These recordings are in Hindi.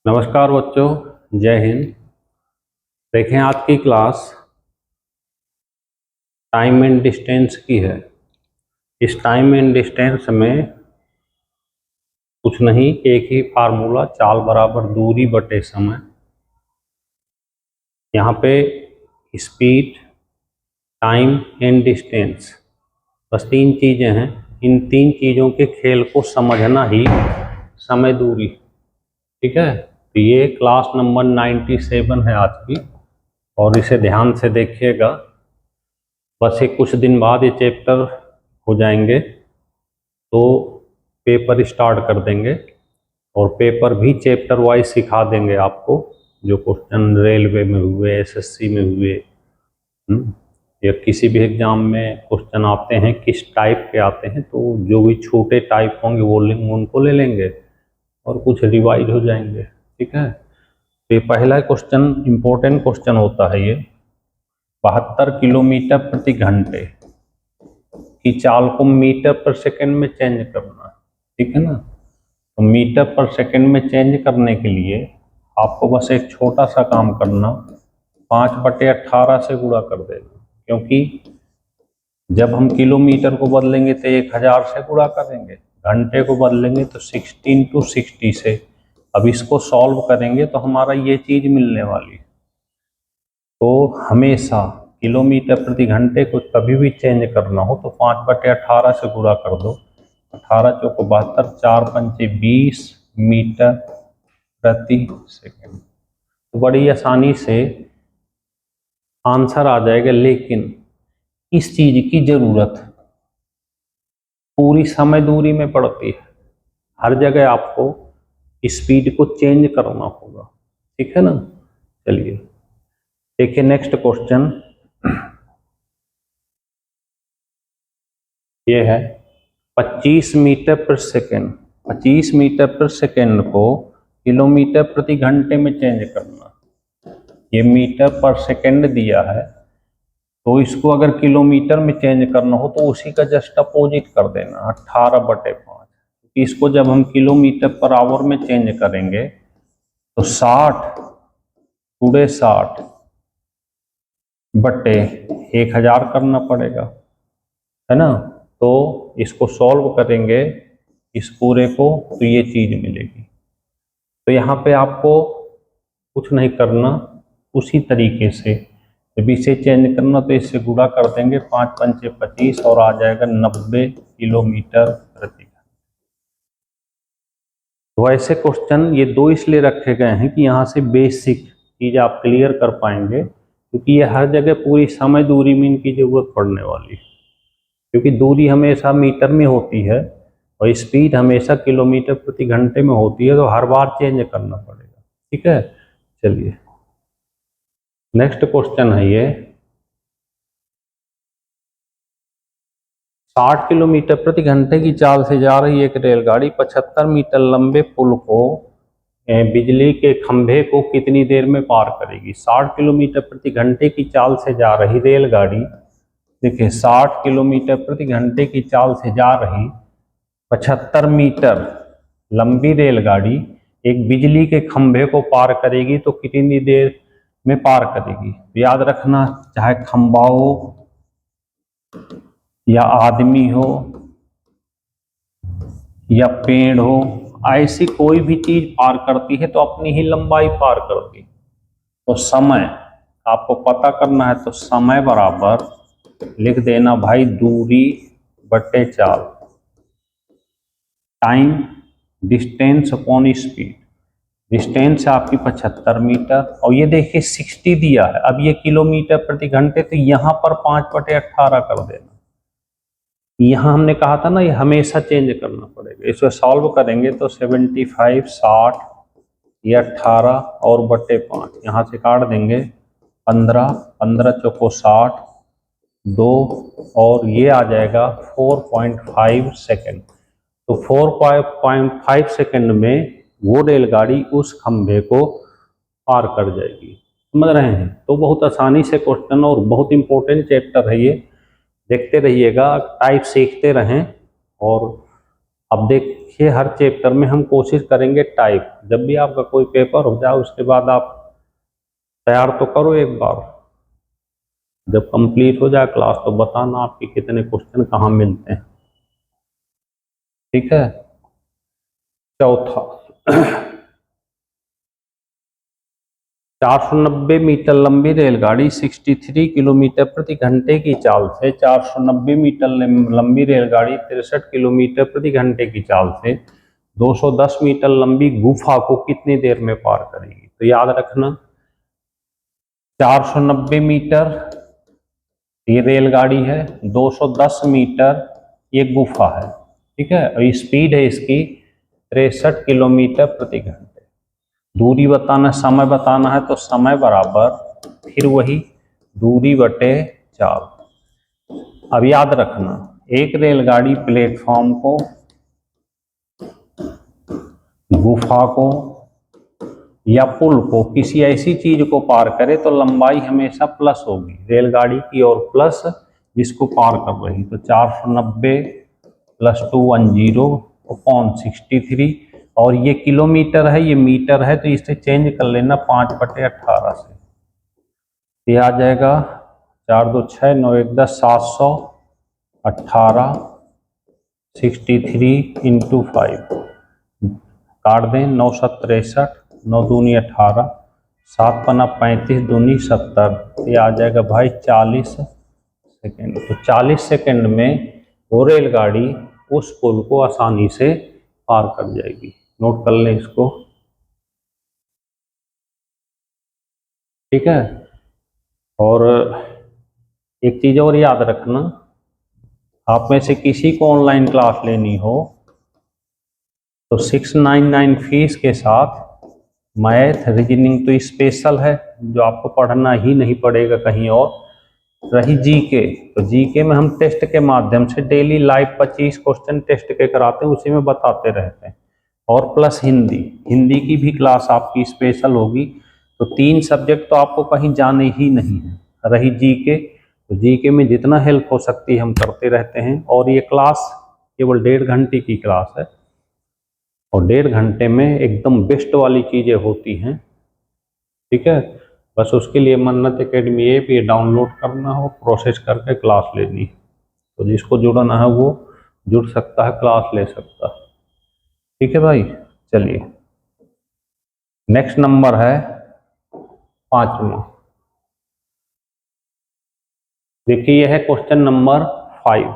नमस्कार बच्चों, जय हिंद। देखें, आज की क्लास टाइम एंड डिस्टेंस की है। इस टाइम एंड डिस्टेंस में कुछ नहीं, एक ही फार्मूला, चाल बराबर दूरी बटे समय। यहाँ पे स्पीड, टाइम एंड डिस्टेंस, बस तीन चीज़ें हैं। इन तीन चीज़ों के खेल को समझना ही समय दूरी, ठीक है। तो ये क्लास नंबर 97 है आज की, और इसे ध्यान से देखिएगा। बस एक कुछ दिन बाद ये चैप्टर हो जाएंगे तो पेपर स्टार्ट कर देंगे, और पेपर भी चैप्टर वाइज सिखा देंगे आपको। जो क्वेश्चन रेलवे में हुए, एसएससी में हुए, या किसी भी एग्जाम में क्वेश्चन आते हैं, किस टाइप के आते हैं, तो जो भी छोटे टाइप होंगे वो उनको ले लेंगे और कुछ रिवाइज हो जाएंगे, ठीक है। तो ये पहला क्वेश्चन इम्पोर्टेंट क्वेश्चन होता है। ये 72 किलोमीटर प्रति घंटे की चाल को मीटर पर सेकंड में चेंज करना, ठीक है ना। तो मीटर पर सेकंड में चेंज करने के लिए आपको बस एक छोटा सा काम करना, 5/18 से गुणा कर देना, क्योंकि जब हम किलोमीटर को बदलेंगे तो 1000 से गुणा करेंगे, घंटे को बदलेंगे तो 16/60 से। अब इसको सॉल्व करेंगे तो हमारा ये चीज़ मिलने वाली। तो हमेशा किलोमीटर प्रति घंटे को कभी भी चेंज करना हो तो 5/18 से गुणा कर दो। 18 चौको 72, 4 पंचे 20 मीटर प्रति सेकंड। तो बड़ी आसानी से आंसर आ जाएगा। लेकिन इस चीज की जरूरत पूरी समय दूरी में पड़ती है। हर जगह आपको स्पीड को चेंज करना होगा, ठीक है ना। चलिए देखिए नेक्स्ट क्वेश्चन। ये है 25 मीटर पर सेकेंड। 25 मीटर पर सेकेंड को किलोमीटर प्रति घंटे में चेंज करना। ये मीटर पर सेकेंड दिया है, तो इसको अगर किलोमीटर में चेंज करना हो तो उसी का जस्ट अपोजिट कर देना, 18/5। इसको जब हम किलोमीटर पर आवर में चेंज करेंगे तो 60/60/1000 करना पड़ेगा, है ना। तो इसको सॉल्व करेंगे इस पूरे को तो ये चीज मिलेगी। तो यहाँ पे आपको कुछ नहीं करना, उसी तरीके से जब इसे चेंज करना तो इससे गुणा कर देंगे, 5 पंचे 25 और आ जाएगा 90 किलोमीटर प्रति घंटे। तो ऐसे क्वेश्चन ये दो इसलिए रखे गए हैं कि यहाँ से बेसिक चीज आप क्लियर कर पाएंगे, क्योंकि ये हर जगह पूरी समय दूरी में इनकी जरूरत पड़ने वाली है। क्योंकि दूरी हमेशा मीटर में होती है और स्पीड हमेशा किलोमीटर प्रति घंटे में होती है, तो हर बार चेंज करना पड़ेगा, ठीक है। चलिए नेक्स्ट क्वेश्चन है ये 60 किलोमीटर प्रति घंटे की चाल से जा रही एक रेलगाड़ी 75 मीटर लंबे पुल को बिजली के खंभे को कितनी देर में पार करेगी। 60 किलोमीटर प्रति घंटे की चाल से जा रही रेलगाड़ी, देखिए 60 किलोमीटर प्रति घंटे की चाल से जा रही 75 मीटर लंबी रेलगाड़ी एक बिजली के खंभे को पार करेगी तो कितनी देर में पार करेगी। तो याद रखना, चाहे खंभा हो या आदमी हो या पेड़ हो, ऐसी कोई भी चीज पार करती है तो अपनी ही लंबाई पार करती। तो समय आपको पता करना है, तो समय बराबर लिख देना भाई दूरी बटे चाल, time distance upon speed. Distance है आपकी 75 मीटर और ये देखिए 60 दिया है। अब ये किलोमीटर प्रति घंटे, तो यहाँ पर 5/18 कर देना। यहाँ हमने कहा था ना ये हमेशा चेंज करना पड़ेगा। इसको सॉल्व करेंगे तो 75, 60 या 18 और बटे 5 यहाँ से काट देंगे, 15, 15 चौको 60, 2 और ये आ जाएगा 4.5 सेकेंड। तो 4.5 सेकेंड में वो रेलगाड़ी उस खंभे को पार कर जाएगी। समझ रहे हैं। तो बहुत आसानी से क्वेश्चन और बहुत इंपॉर्टेंट चैप्टर है ये, देखते रहिएगा, टाइप सीखते रहें और अब देखिए हर चैप्टर में हम कोशिश करेंगे टाइप, जब भी आपका कोई पेपर हो जाए उसके बाद आप तैयार तो करो एक बार, जब कंप्लीट हो जाए क्लास तो बताना आपके कितने क्वेश्चन कहाँ मिलते हैं। ठीक है। चौथा 490 मीटर लंबी रेलगाड़ी 63 किलोमीटर प्रति घंटे की चाल से 490 मीटर लंबी रेलगाड़ी 63 किलोमीटर प्रति घंटे की चाल से 210 मीटर लंबी गुफा को कितनी देर में पार करेगी। तो याद रखना 490 मीटर ये रेलगाड़ी है, 210 मीटर ये गुफा है। ठीक है। और स्पीड है इसकी 63 किलोमीटर प्रति घंटे। दूरी बताना, समय बताना है तो समय बराबर फिर वही दूरी बटे चाल। अब याद रखना एक रेलगाड़ी प्लेटफॉर्म को, गुफा को या पुल को, किसी ऐसी चीज को पार करे तो लंबाई हमेशा प्लस होगी, रेलगाड़ी की और प्लस जिसको पार कर रही। तो 490 प्लस 210/63 और ये किलोमीटर है, ये मीटर है, तो इसे चेंज कर लेना 5/18 से। ये आ जाएगा 4 2 6 9 1 10 718 63 × 5 काट दें 9 7 63 9 दूनी 18 7 पन्ना 35 दूनी 70। ये आ जाएगा भाई 40 सेकेंड। तो 40 सेकेंड में वो रेलगाड़ी उस पुल को आसानी से पार कर जाएगी। नोट कर लें इसको। ठीक है। और एक चीज और याद रखना, आप में से किसी को ऑनलाइन क्लास लेनी हो तो 699 फीस के साथ मैथ रीजनिंग तो स्पेशल है जो आपको पढ़ना ही नहीं पड़ेगा कहीं और। रही जीके, तो जीके में हम टेस्ट के माध्यम से डेली लाइव 25 क्वेश्चन टेस्ट के कराते हैं, उसी में बताते रहते हैं। और प्लस हिंदी, हिंदी की भी क्लास आपकी स्पेशल होगी। तो 3 सब्जेक्ट तो आपको कहीं जाने ही नहीं है। रही जीके, तो जीके में जितना हेल्प हो सकती है हम करते रहते हैं। और ये क्लास केवल 1.5 घंटे की क्लास है और 1.5 घंटे में एकदम बेस्ट वाली चीज़ें होती हैं। ठीक है। बस उसके लिए मन्नत एकेडमी ऐप ये डाउनलोड करना हो, प्रोसेस करके क्लास लेनी है। तो जिसको जुड़ना है वो जुड़ सकता है, क्लास ले सकता है। ठीक है भाई। चलिए नेक्स्ट नंबर है 5वां। देखिए यह है क्वेश्चन नंबर 5।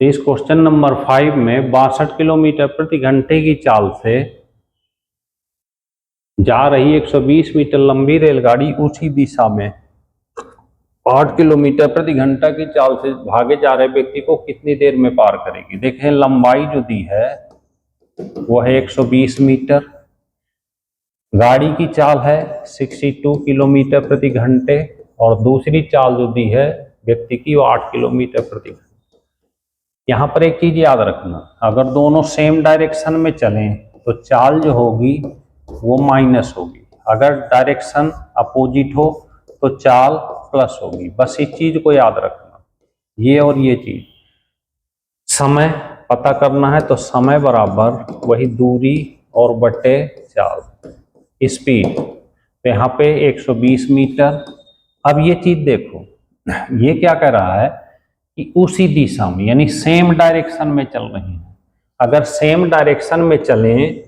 इस क्वेश्चन नंबर 5 में 62 किलोमीटर प्रति घंटे की चाल से जा रही 120 मीटर लंबी रेलगाड़ी उसी दिशा में 8 किलोमीटर प्रति घंटा की चाल से भागे जा रहे व्यक्ति को कितनी देर में पार करेगी। देखें लंबाई जो दी है वो है 120 मीटर, गाड़ी की चाल है 62 किलोमीटर प्रति घंटे और दूसरी चाल जो दी है व्यक्ति की वो 8 किलोमीटर प्रति घंटे। यहाँ पर एक चीज याद रखना, अगर दोनों सेम डायरेक्शन में चलें तो चाल जो होगी वो माइनस होगी, अगर डायरेक्शन अपोजिट हो तो चाल प्लस होगी। बस इस चीज को याद रखना, ये और ये चीज। समय पता करना है तो समय बराबर वही दूरी और बटे चाल। स्पीड तो यहाँ पे 120 मीटर। अब ये चीज देखो, ये क्या कह रहा है कि उसी दिशा में यानी सेम डायरेक्शन में चल रही है। अगर सेम डायरेक्शन में चलें,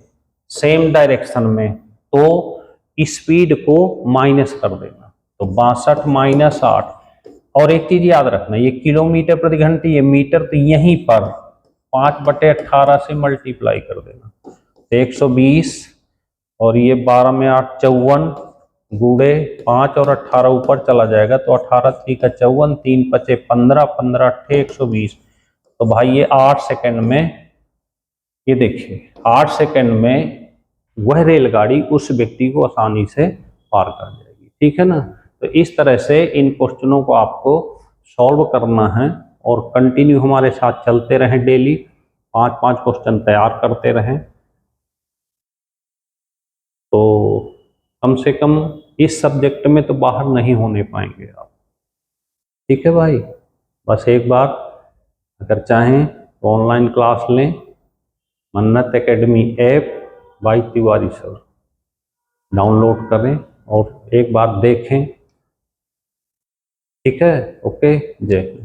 सेम डायरेक्शन में, तो स्पीड को माइनस कर देना। तो 62 - 8। और एक चीज याद रखना, ये किलोमीटर प्रति घंटे, ये मीटर, तो यहीं पर 5/18 से मल्टीप्लाई कर देना। तो 120 और ये 12 में 8 54 गुड़े 5 और 18 ऊपर चला जाएगा तो 18 3 का 54 3 5 15 15 8 120। तो भाई ये 8 सेकंड में, ये देखिए 8 सेकंड में वह रेलगाड़ी उस व्यक्ति को आसानी से पार कर जाएगी। ठीक है ना। तो इस तरह से इन क्वेश्चनों को आपको सॉल्व करना है और कंटिन्यू हमारे साथ चलते रहें, डेली 5-5 क्वेश्चन तैयार करते रहें। तो कम से कम इस सब्जेक्ट में तो बाहर नहीं होने पाएंगे आप। ठीक है भाई। बस एक बार अगर चाहें तो ऑनलाइन क्लास लें, मन्नत academy app by Tiwari sir download करें और एक बार देखें। ठीक है, ओके, जय।